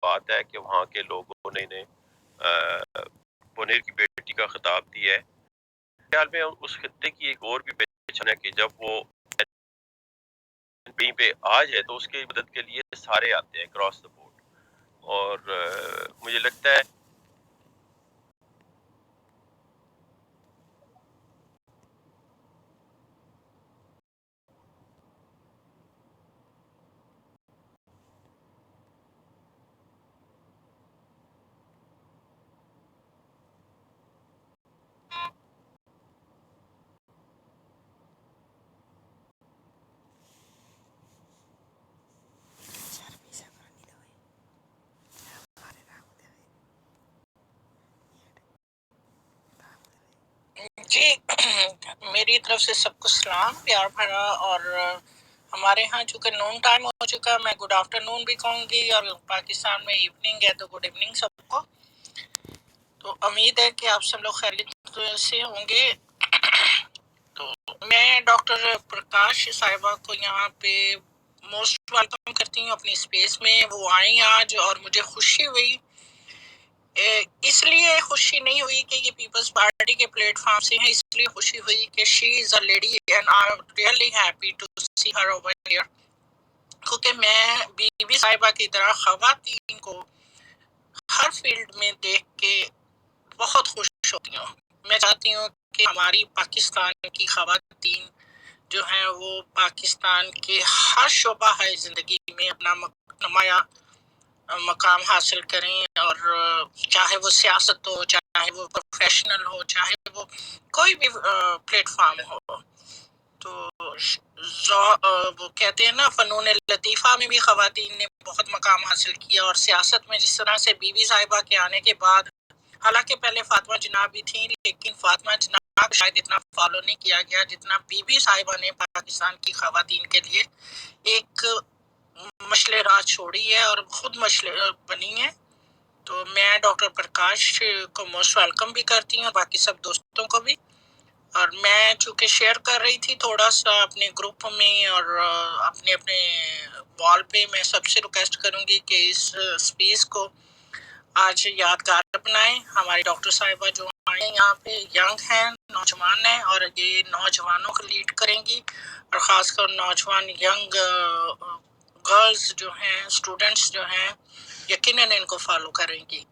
بات ہے کہ وہاں کے لوگوں نے انہیں بنیر کی بیٹی کا خطاب دیا ہے. خیال میں اس خطے کی ایک اور بھی پہچان ہے کہ جب وہ کہیں پہ آ جائے تو اس کی مدد کے لیے سارے آتے ہیں کراس دا بورڈ. اور مجھے لگتا ہے جی میری طرف سے سب کو سلام پیار بھرا. اور ہمارے ہاں چونکہ نون ٹائم ہو چکا، میں گڈ آفٹر نون بھی کہوں گی، اور پاکستان میں ایوننگ ہے تو گڈ ایوننگ سب کو. تو امید ہے کہ آپ سب لوگ خیریت سے ہوں گے. تو میں ڈاکٹر پرکاش صاحبہ کو یہاں پہ موسٹ ویلکم کرتی ہوں اپنی اسپیس میں. وہ آئیں آج اور مجھے خوشی ہوئی. اس لیے خوشی نہیں ہوئی کہ یہ پیپلز پارٹی کے پلیٹ فارم سے ہیں، اس لیے خوشی ہوئی کہ she is a lady and I am really happy to see her over here. کیونکہ میں بی بی صاحبہ کی طرح خواتین کو ہر فیلڈ میں دیکھ کے بہت خوش ہوتی ہوں. میں چاہتی ہوں کہ ہماری پاکستان کی خواتین جو ہیں وہ پاکستان کے ہر شعبہ ہے زندگی میں اپنا نمایاں مقام حاصل کریں، اور چاہے وہ سیاست ہو، چاہے وہ پروفیشنل ہو، چاہے وہ کوئی بھی پلیٹ فارم ہو. تو وہ کہتے ہیں نا فنون لطیفہ میں بھی خواتین نے بہت مقام حاصل کیا، اور سیاست میں جس طرح سے بی بی صاحبہ کے آنے کے بعد، حالانکہ پہلے فاطمہ جناح بھی تھیں لیکن فاطمہ جناح شاید اتنا فالو نہیں کیا گیا جتنا بی بی صاحبہ نے پاکستان کی خواتین کے لیے ایک مشل راہ چھوڑی ہے اور خود مشل بنی ہے. تو میں ڈاکٹر پرکاش کو موسٹ ویلکم بھی کرتی ہوں، باقی سب دوستوں کو بھی. اور میں چونکہ شیئر کر رہی تھی تھوڑا سا اپنے گروپ میں اور اپنے وال پہ، میں سب سے ریکویسٹ کروں گی کہ اس اسپیس کو آج یادگار بنائیں. ہماری ڈاکٹر صاحبہ جو آئیں یہاں پہ ینگ ہیں، نوجوان ہیں، اور یہ نوجوانوں کو لیڈ کریں گی، اور خاص کر نوجوان ینگ گرلز جو ہیں، اسٹوڈنٹس جو ہیں، یقیناً ان کو فالو کریں گی.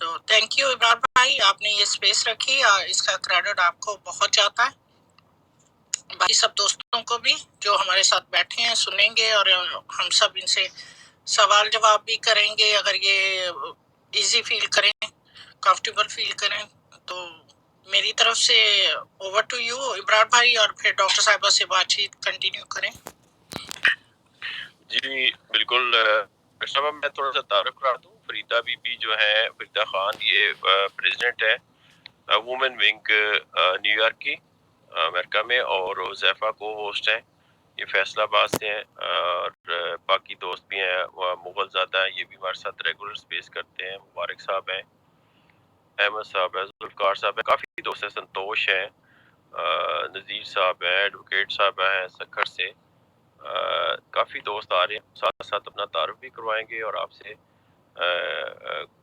تو تھینک یو ابرار بھائی، آپ نے یہ اسپیس رکھی، اس کا کریڈٹ آپ کو بہت جاتا ہے. باقی سب دوستوں کو بھی جو ہمارے ساتھ بیٹھے ہیں سنیں گے، اور ہم سب ان سے سوال جواب بھی کریں گے اگر یہ ایزی فیل کریں، کمفرٹیبل فیل کریں. تو میری طرف سے اوور ٹو یو ابرار بھائی، اور پھر ڈاکٹر صاحبہ سے بات چیت کنٹینیو کریں. جی بالکل. صاحبہ میں تھوڑا سا تعارف کرا دوں. فریدہ بی بی جو ہے، فریدہ خان، یہ پریزیڈنٹ ہے وومن ونگ نیو یارک کی امریکہ میں، اور حذیفہ کو ہوسٹ ہیں، یہ فیصل آباد سے ہیں. اور باقی دوست بھی ہیں، مغل زادہ ہیں، یہ بھی ہمارے ساتھ ریگولر اسپیس کرتے ہیں. مبارک صاحب ہیں، احمد صاحب ہے، ذوالفقار صاحب ہے، کافی دوست ہیں، سنتوش ہیں، نذیر صاحب ہیں، ایڈوکیٹ صاحب ہیں سکھر سے. کافی دوست آ رہے ہیں، ساتھ ساتھ اپنا تعارف بھی کروائیں گے اور آپ سے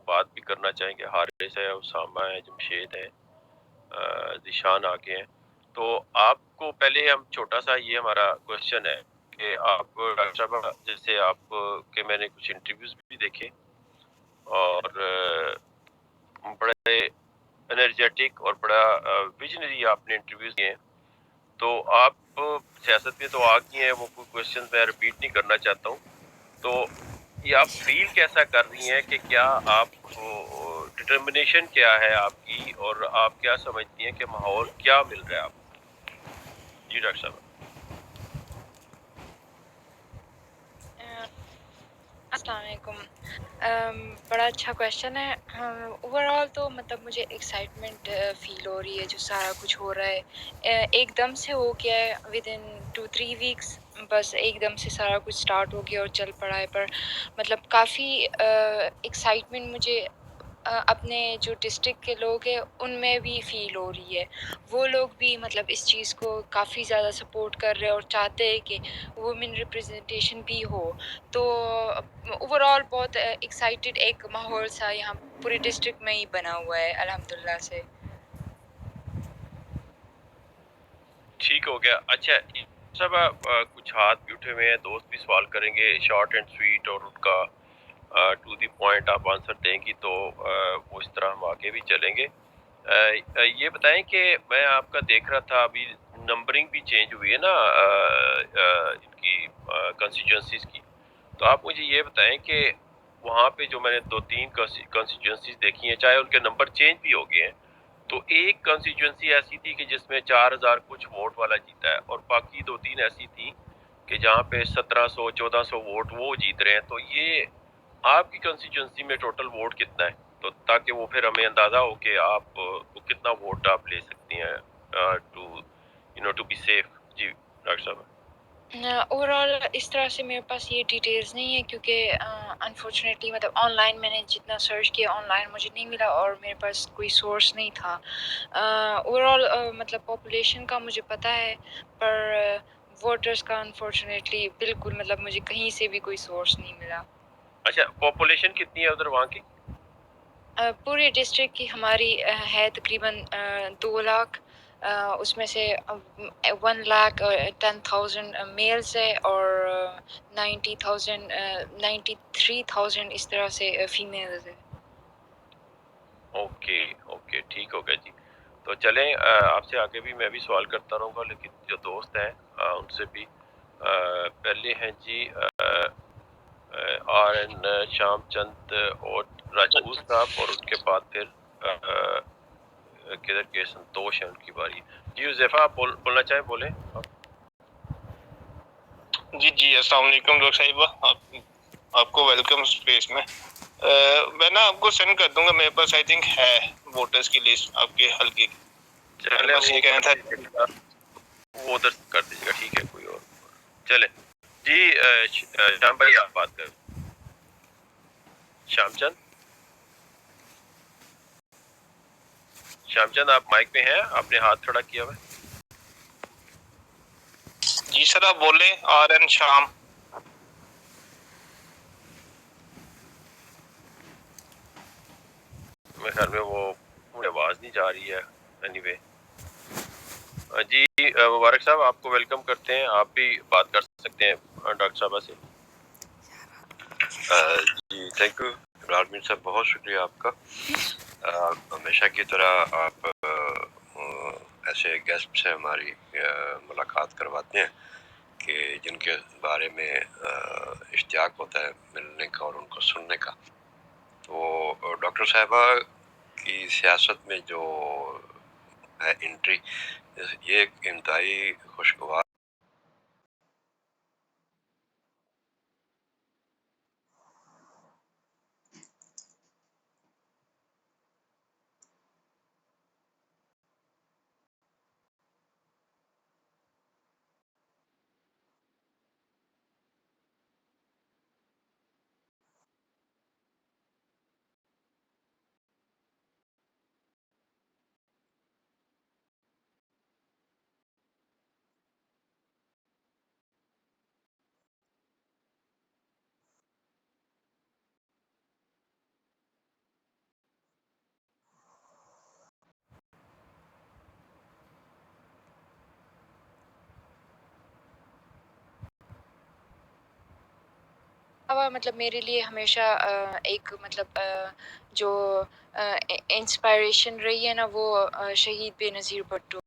بات بھی کرنا چاہیں گے. حارث ہے، اسامہ ہے، جمشید ہے، ذیشان آگے ہیں. تو آپ کو پہلے ہم چھوٹا سا یہ ہمارا کوشچن ہے کہ آپ ڈاکٹر صاحب، جیسے آپ کے میں نے کچھ انٹرویوز بھی دیکھے اور بڑے انرجیٹک اور بڑا ویژنری آپ نے انٹرویوز دیے ہیں. تو آپ سیاست میں تو آ گئی ہیں، وہ کوئی کوشچن میں ریپیٹ نہیں کرنا چاہتا ہوں. تو یہ آپ فیل کیسا کر رہی ہیں کہ کیا آپ کو ڈٹرمنیشن کیا ہے آپ کی، اور آپ کیا سمجھتی ہیں کہ ماحول کیا مل رہا ہے آپ کو؟ جی ڈاکٹر صاحب. السلام علیکم. بڑا اچھا کویشچن ہے. اوور آل تو مطلب مجھے ایکسائٹمنٹ فیل ہو رہی ہے، جو سارا کچھ ہو رہا ہے ایک دم سے ہو گیا ہے. ود ان 2-3 ویکس بس ایک دم سے سارا کچھ سٹارٹ ہو گیا اور چل پڑا ہے. پر مطلب کافی ایکسائٹمنٹ مجھے اپنے جو ڈسٹرکٹ کے لوگ ہیں ان میں بھی فیل ہو رہی ہے. وہ لوگ بھی مطلب اس چیز کو کافی زیادہ سپورٹ کر رہے ہیں اور چاہتے ہیں کہ وومن ریپرزنٹیشن بھی ہو. تو اوور آل بہت ایکسائٹیڈ ایک ماحول سا یہاں پورے ڈسٹرکٹ میں ہی بنا ہوا ہے الحمدللہ سے. ٹھیک ہو گیا. اچھا سب کچھ ہاتھ بھی اٹھے ہوئے ہیں, دوست بھی سوال کریں گے شارٹ اینڈ سویٹ, اور ان کا ٹو دی پوائنٹ آپ آنسر دیں گی تو وہ اس طرح ہم آگے بھی چلیں گے. یہ بتائیں کہ میں آپ کا دیکھ رہا تھا ابھی نمبرنگ بھی چینج ہوئی ہے نا ان کی کنسٹیچوئنسیز کی, تو آپ مجھے یہ بتائیں کہ وہاں پہ جو میں نے 2-3 کنسٹیچوئنسیز دیکھی ہیں, چاہے ان کے نمبر چینج بھی ہو گئے ہیں, تو ایک کنسٹیچوئنسی ایسی تھی کہ جس میں 4000 کچھ ووٹ والا جیتا ہے, اور باقی 2-3 ایسی تھی کہ جہاں پہ 1700-1400 ووٹ وہ جیت رہے ہیں. تو یہ آپ کی کنسٹیچوئنسی میں ٹوٹل ووٹ کتنا ہے, تو تاکہ وہ پھر ہمیں اندازہ ہو کہ آپ کتنا ووٹ آپ لے سکتی ہیں ٹو بی سیف. جی ڈاکٹر صاحب. اوور آل اس طرح سے میرے پاس یہ ڈیٹیلز نہیں ہے کیونکہ انفارچونیٹلی مطلب آن لائن میں نے جتنا سرچ کیا آن لائن مجھے نہیں ملا اور میرے پاس کوئی سورس نہیں تھا. اوور آل مطلب پاپولیشن کا مجھے پتہ ہے, پر ووٹرز کا انفارچونیٹلی بالکل مطلب مجھے کہیں سے بھی کوئی سورس نہیں ملا. اچھا پاپولیشن کتنی ہے ادھر وہاں کی؟ پورے ڈسٹرکٹ کی ہماری ہے تقریباً 2 لاکھ, اس میں سے 1,10,000 میلز ہے اور 93,000 اس طرح سے فیمیلز ہے. اوکے اوکے ٹھیک ہو گیا جی. تو چلیں آپ سے آگے بھی میں بھی سوال کرتا رہوں گا, لیکن جو دوست ہیں ان سے بھی پہلے ہیں جی آر این شام چند اور راجپوت صاحب, اور ان کے بعد پھر کدھر کے سنتوش ہیں ان کی باری. جی حذیفہ آپ بولنا چاہیں بولیں آپ. جی السلام علیکم ڈاکٹر صاحبہ, آپ کو ویلکم اسپیس میں. میں نا آپ کو سینڈ کر دوں گا, میرے پاس آئی تھنک ہے ووٹرز کی لسٹ آپ کے حلقے کی. چلیں بس یہ کہنا تھا وہ ادھر کر دیجیے گا, ٹھیک ہے کوئی اور. چلیں جی شام بھائی آپ بات کریں. شام چند آپ مائک پہ ہیں, آپ نے ہاتھ کھڑا کیا ہوا ہے. جی سر آپ بولیں. آر این شام. میرے خیال میں وہ آواز نہیں جا رہی ہے. اینی وے جی مبارک صاحب آپ کو ویلکم کرتے ہیں, آپ بھی بات کر سکتے ہیں ڈاکٹر صاحبہ سے. جی تھینک یو رالمین صاحب, بہت شکریہ آپ کا. ہمیشہ کی طرح آپ ایسے گیسٹ سے ہماری ملاقات کرواتے ہیں کہ جن کے بارے میں اشتیاق ہوتا ہے ملنے کا اور ان کو سننے کا. تو ڈاکٹر صاحبہ کی سیاست میں جو ہے انٹری, یہ ایک انتہائی خوشگوار مطلب میرے لیے ہمیشہ ایک مطلب جو انسپائریشن رہی ہے نا وہ شہید بے نظیر بھٹو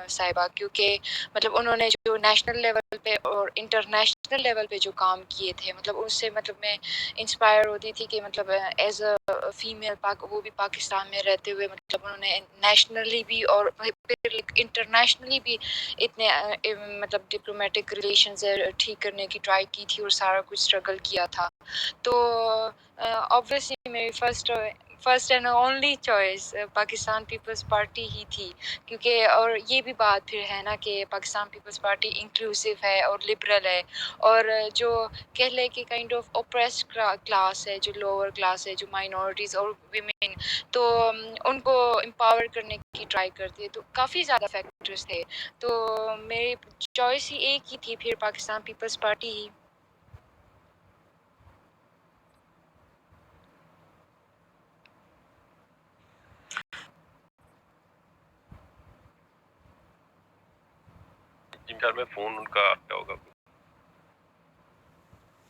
صاحبہ, کیونکہ مطلب انہوں نے جو نیشنل لیول پہ اور انٹرنیشنل لیول پہ جو کام کیے تھے, مطلب اس سے مطلب میں انسپائر ہوتی تھی کہ مطلب ایز اے فیمیل وہ بھی پاکستان میں رہتے ہوئے مطلب انہوں نے نیشنلی بھی اور انٹرنیشنلی بھی اتنے مطلب ڈپلومیٹک ریلیشنز ٹھیک کرنے کی ٹرائی کی تھی اور سارا کچھ اسٹرگل کیا تھا. تو obviously میری first first and only choice Pakistan Peoples Party ہی تھی، کیونکہ اور یہ بھی بات پھر ہے نا کہ پاکستان پیپلز پارٹی انکلوسیو ہے اور لبرل ہے، اور جو کہہ لے کہ کائنڈ آف اوپریسڈ کلاس ہے، جو لوور کلاس ہے، جو مائنورٹیز اور ویمن، تو ان کو امپاور کرنے کی ٹرائی کرتی ہے، تو کافی زیادہ فیکٹرز تھے، تو میری چوائس ہی ایک ہی تھی پھر پاکستان پیپلز پارٹی ہی۔ جن گھر میں فون ان کا کیا ہوگا،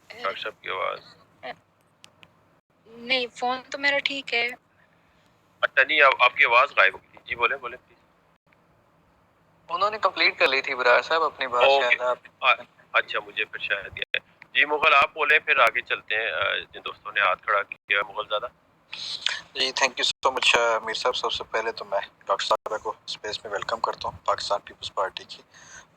ڈاکٹر صاحب کی آواز نہیں، فون تو میرا ٹھیک ہے۔ اچھا نہیں، آپ کی آواز غائب ہو گئی تھی، جی بولیں بولیں پلیز۔ انہوں نے کمپلیٹ کر لی تھی برائے صاحب اپنی بات، شاید آپ۔ اچھا مجھے پھر شاید یہ ہے، جی مغل آپ بولیں، پھر آگے چلتے ہیں جن دوستوں نے ہاتھ کھڑا کیا۔ مغل زیادہ جی تھینک یو سو مچ میر صاحب، سب سے پہلے تو میں ڈاکٹر صاحبہ کو اسپیس میں ویلکم کرتا ہوں پاکستان پیپلز پارٹی کی،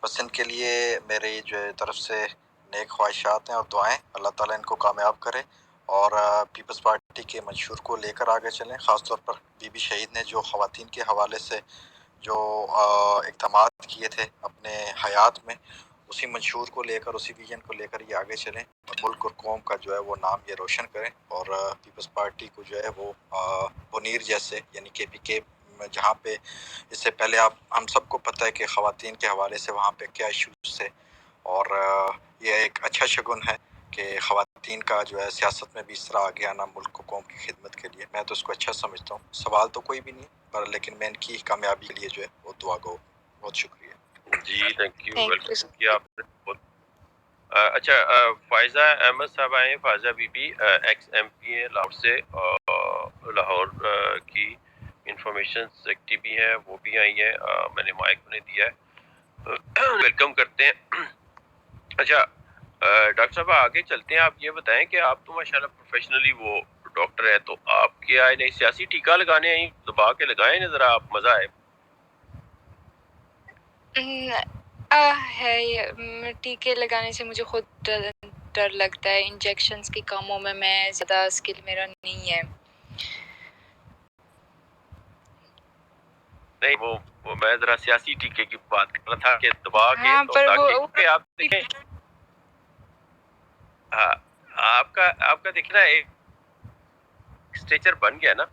بس ان کے لیے میری جو طرف سے نیک خواہشات ہیں اور دعائیں، اللہ تعالیٰ ان کو کامیاب کرے اور پیپلز پارٹی کے منشور کو لے کر آگے چلیں، خاص طور پر بی بی شہید نے جو خواتین کے حوالے سے جو اقدامات کیے تھے اپنے حیات میں، اسی منشور کو لے کر، اسی ویژن کو لے کر یہ آگے چلیں اور ملک اور قوم کا جو ہے وہ نام یہ روشن کریں، اور پیپلز پارٹی کو جو ہے وہ منیر جیسے، یعنی کے پی کے جہاں پہ اس سے پہلے ہم سب کو پتہ ہے کہ خواتین کے حوالے سے وہاں پہ کیا ایشوز تھے، اور یہ ایک اچھا شگن ہے کہ خواتین کا جو ہے سیاست میں بھی اس طرح آگے آنا ملک کو قوم کی خدمت کے لیے، میں تو اس کو اچھا سمجھتا ہوں۔ سوال تو کوئی بھی نہیں پر لیکن میں ان کی کامیابی کے لیے جو ہے وہ دعا گو۔ بہت شکریہ جی thank you, thank you. Welcome کیا آپ نے بہت۔ اچھا فائزہ احمد صاحب آئے ہیں، Faiza Bibi ex M P ہیں لاہور سے، لاہور کی انفارمیشن سیکٹری بھی ہیں، وہ بھی آئی ہیں، میں نے مائک انہیں دیا ہے، ویلکم کرتے ہیں۔ اچھا ڈاکٹر صاحب آگے چلتے ہیں، آپ یہ بتائیں کہ آپ تو ماشاءاللہ پروفیشنلی وہ ڈاکٹر ہے، تو آپ کیا آئے نہیں سیاسی ٹیکہ لگانے آئیں، دبا کے لگائیں نا ذرا، آپ مزہ آئے۔ ہے یہ ٹیکے لگانے سے مجھے خود ڈر لگتا ہے، انجیکشنز کے کاموں میں زیادہ اسکل میرا نہیں ہے۔ نہیں وہ میں ذرا سیاسی ٹیکے کی بات کر رہا تھا کہ دبا کے، ہاں تو پر تاکہ وہ کہ آپ دیکھیں، ہاں آپ کا دیکھیں نا ایک اسٹیچر بن گیا نا،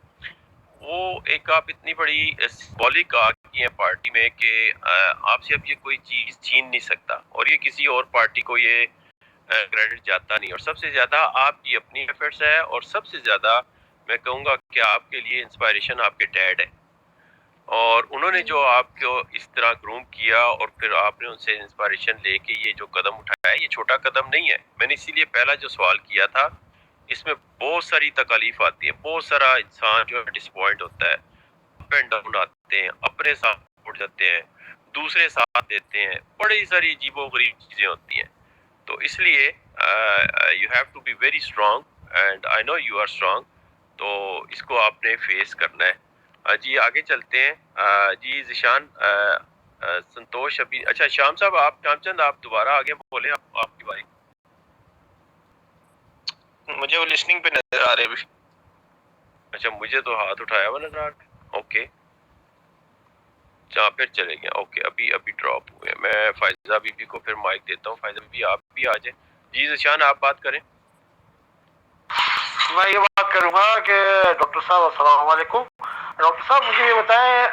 وہ ایک آپ اتنی بڑی سمبولک آ گئی ہیں پارٹی میں کہ آپ سے اب یہ کوئی چیز چھین نہیں سکتا، اور یہ کسی اور پارٹی کو یہ کریڈٹ جاتا نہیں، اور سب سے زیادہ آپ کی اپنی ایفرٹس ہے، اور سب سے زیادہ میں کہوں گا کہ آپ کے لیے انسپائریشن آپ کے ڈیڈ ہے، اور انہوں نے جو آپ کو اس طرح گروم کیا، اور پھر آپ نے ان سے انسپائریشن لے کے یہ جو قدم اٹھایا ہے، یہ چھوٹا قدم نہیں ہے۔ میں نے اسی لیے پہلا جو سوال کیا تھا، اس میں بہت ساری تکالیف آتی ہیں، بہت سارا انسان جو ہے ڈس پوائنٹ ہوتا ہے، اپ اینڈ ڈاؤن آتے ہیں، اپنے ساتھ اٹھ جاتے ہیں، دوسرے ساتھ دیتے ہیں، بڑی ساری عجیب و غریب چیزیں ہوتی ہیں، تو اس لیے you have to be very strong and I know you are strong, تو اس کو آپ نے فیس کرنا ہے۔ جی آگے چلتے ہیں، جی ذیشان سنتوش ابھی، اچھا شام صاحب، آپ شام چند آپ دوبارہ آگے بولیں، آپ کی باری۔ مجھے وہ لسننگ پہ نظر آ رہے ابھی۔ اچھا مجھے تو ہاتھ اٹھایا ہوا نظر آ رہا ہے، اوکے جہاں پھر چلے گئے، اوکے ابھی ڈراپ ہوئے، میں فائزہ بی بی کو پھر مائک دیتا ہوں، فائزہ بی بی آپ بھی آ جائیں۔ جی ذیشان آپ بات کریں۔ میں یہ بات کروں گا کہ ڈاکٹر صاحب السلام علیکم۔ ڈاکٹر صاحب مجھے یہ بتائیں،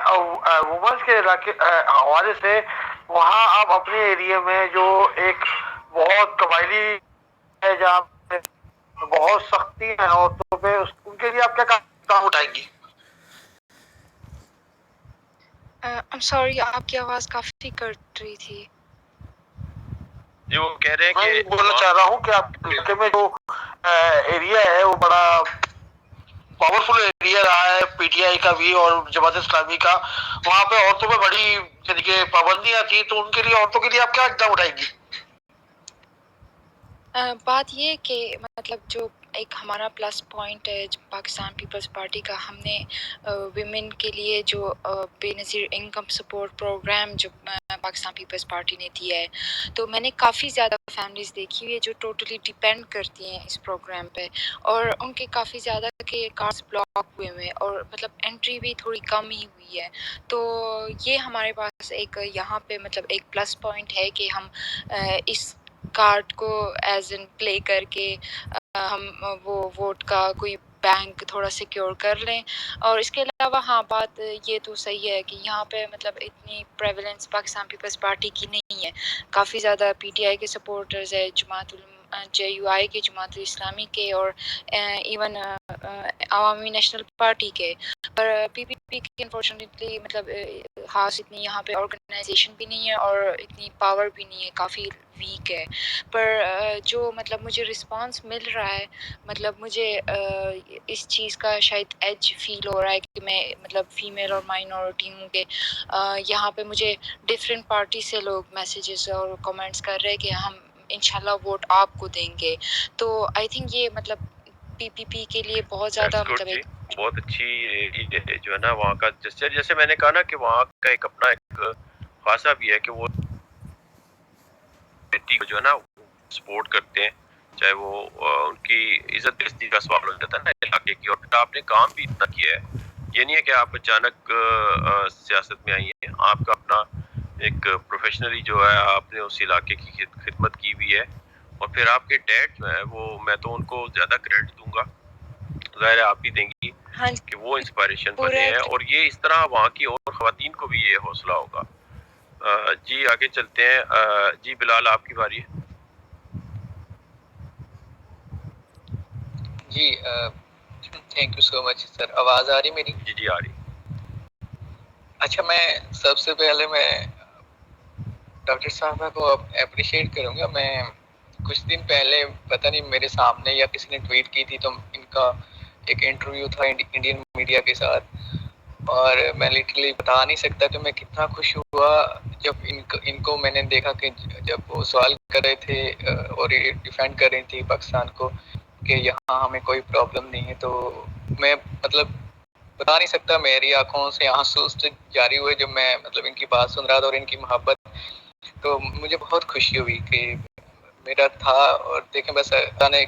وومنس کے علاقے حوالے سے وہاں آپ اپنے ایریے میں جو ایک بہت قبائلی ہے جہاں پہ بہت سختی ہے عورتوں پہ، ان کے لیے آپ کیا کام اٹھائیں گی؟ سوری، آپ کی آواز کافی کٹ رہی تھی۔ جی وہ کہہ رہے ہیں میں کہ یہ بولنا چاہ رہا ہوں کہ آپ کے علاقے میں جو ایریا ہے وہ بڑا پاورفل ایریا رہا ہے پی ٹی آئی کا بھی اور جماعت اسلامی کا، وہاں پہ عورتوں پہ بڑی یعنی کہ پابندیاں تھیں، تو ان کے لیے عورتوں کے لیے آپ کیا اقدام اٹھائیں گی؟ بات یہ کہ مطلب جو ایک ہمارا پلس پوائنٹ ہے پاکستان پیپلز پارٹی کا، ہم نے ویمن کے لیے جو بے نظیر انکم سپورٹ پروگرام جو پاکستان پیپلز پارٹی نے دیا ہے. تو میں نے کافی زیادہ فیملیز دیکھی ہوئی ہے جو ٹوٹلی ڈیپینڈ کرتی ہیں اس پروگرام پہ, اور ان کے کافی زیادہ کے کارڈز بلاک ہوئے ہوئے ہیں, اور مطلب انٹری بھی تھوڑی کم ہی ہوئی ہے. تو یہ ہمارے پاس ایک یہاں پہ مطلب ایک پلس پوائنٹ ہے کہ ہم اس کارڈ کو ایز ان پلے کر کے ہم وہ ووٹ کا کوئی بینک تھوڑا سیکیور کر لیں. اور اس کے علاوہ ہاں بات یہ تو صحیح ہے کہ یہاں پہ مطلب اتنی پریولنس پاکستان پیپلز پارٹی کی نہیں ہے. کافی زیادہ پی ٹی آئی کے سپورٹرز ہے, جے یو آئی کے, جماعت اسلامی کے, اور ایون عوامی نیشنل پارٹی کے. پر پی پی پی کی انفارچونیٹلی مطلب خاص اتنی یہاں پہ آرگنائزیشن بھی نہیں ہے اور اتنی پاور بھی نہیں ہے, کافی ویک ہے. پر جو مطلب مجھے رسپانس مل رہا ہے, مطلب مجھے اس چیز کا شاید ایج فیل ہو رہا ہے کہ میں مطلب فیمیل اور مائنورٹی ہوں, کہ یہاں پہ مجھے ڈفرینٹ پارٹی سے لوگ میسیجز اور کمنٹس کر رہے کہ ہم انشاءاللہ ووٹ آپ کو دیں گے. تو آئی تھنک یہ مطلب پی پی پی کے لیے بہت زیادہ مطلب ایک بہت اچھی جو ہے نا وہاں کا, جیسے میں نے کہا نا کہ وہاں کا ایک اپنا ایک خاصا بھی ہے کہ وہ بیٹی کو جو ہے نا سپورٹ کرتے ہیں, چاہے وہ ان کی عزت بےزتی کا سوال ہو جاتا ہے نا علاقے کی. اور پھر آپ نے کام بھی اتنا کیا ہے, یہ نہیں ہے کہ آپ اچانک سیاست میں آئی ہیں, آپ کا اپنا ایک پروفیشنلی جو ہے آپ نے اس علاقے کی خدمت کی بھی ہے. اور پھر آپ کے ڈیڈ جو ہے وہ میں تو ان کو زیادہ کریڈٹ دوں گا, ظاہر ہے آپ بھی دیں گی کہ وہ انسپائریشن بنے ہیں, اور یہ اس طرح وہاں کی اور خواتین کو بھی یہ حوصلہ ہوگا. جی آگے چلتے ہیں. جی بلال آپ کی باری ہے. جی تھینک یو سو مچ سر. آواز آ رہی میری؟ جی جی آ رہی. اچھا, میں سب سے پہلے میں ڈاکٹر صاحبہ کو اپریشیٹ کروں گا. میں کچھ دن پہلے پتہ نہیں میرے سامنے یا کسی نے ٹویٹ کی تھی, تو ان کا ایک انٹرویو تھا انڈین میڈیا کے ساتھ, اور میں لٹرلی بتا نہیں سکتا کہ میں کتنا خوش ہوا جب ان کو میں نے دیکھا کہ جب وہ سوال کر رہے تھے اور یہ ڈیفینڈ کر رہی تھی پاکستان کو کہ یہاں ہمیں کوئی پرابلم نہیں ہے. تو میں مطلب بتا نہیں سکتا, میری آنکھوں سے آنسو جاری ہوئے جب میں مطلب ان کی بات سن رہا تھا اور ان کی محبت. تو مجھے بہت خوشی ہوئی کہ میرا تھا, اور دیکھیں بس اللہ نے